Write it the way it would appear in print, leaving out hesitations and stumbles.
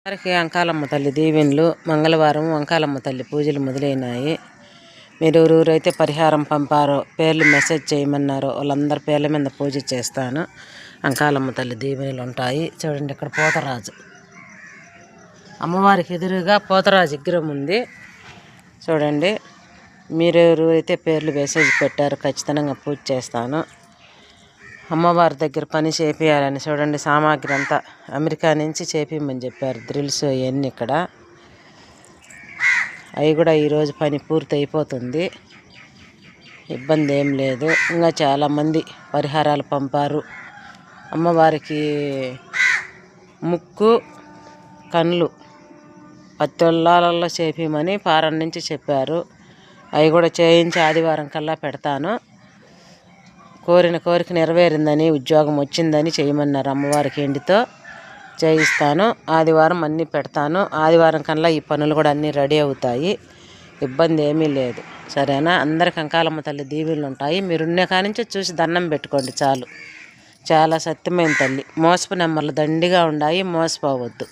వారికి అంకాలమ్మ తల్లి దీవెనలు. మంగళవారం అంకాలమ్మ తల్లి పూజలు మొదలైనాయి. మీరు ఎవరెవరైతే పరిహారం పంపారో, పేర్లు మెసేజ్ చేయమన్నారో వాళ్ళందరి పేర్ల మీద పూజ చేస్తాను. అంకాలమ్మ తల్లి దీవెనలు ఉంటాయి. చూడండి, ఇక్కడ పోతరాజు, అమ్మవారికి ఎదురుగా పోతరాజు విగ్రహం ఉంది. చూడండి, మీరు ఎవరైతే పేర్లు మెసేజ్ పెట్టారో ఖచ్చితంగా పూజ చేస్తాను. అమ్మవారి దగ్గర పని చేపియాలని చూడండి, సామాగ్రి అంతా అమెరికా నుంచి చేపిమని చెప్పారు. డ్రిల్స్ అవన్నీ ఇక్కడ, అవి కూడా ఈరోజు పని పూర్తి అయిపోతుంది. ఇబ్బంది ఏం లేదు. ఇంకా చాలామంది పరిహారాలు పంపారు. అమ్మవారికి ముక్కు, కళ్ళు పత్తొల్లాలలో చేపిమని పారం నుంచి చెప్పారు. అవి కూడా చేయించి ఆదివారం కల్లా పెడతాను. కోరిన కోరిక నెరవేరిందని, ఉద్యోగం వచ్చిందని చేయమన్నారు. అమ్మవారికి ఎండితో చేయిస్తాను. ఆదివారం అన్నీ పెడతాను. ఆదివారం కల్లా ఈ పనులు కూడా అన్నీ రెడీ అవుతాయి. ఇబ్బంది ఏమీ లేదు. సరేనా? అందరికి అంకాలమ్మ తల్లి దీవెనలు ఉంటాయి. మీరున్నే కానించి చూసి దండం పెట్టుకోండి చాలు. చాలా సత్యమైన తల్లి. మోసపు నెమ్మర్లు దండిగా ఉన్నాయి, మోసపోవద్దు.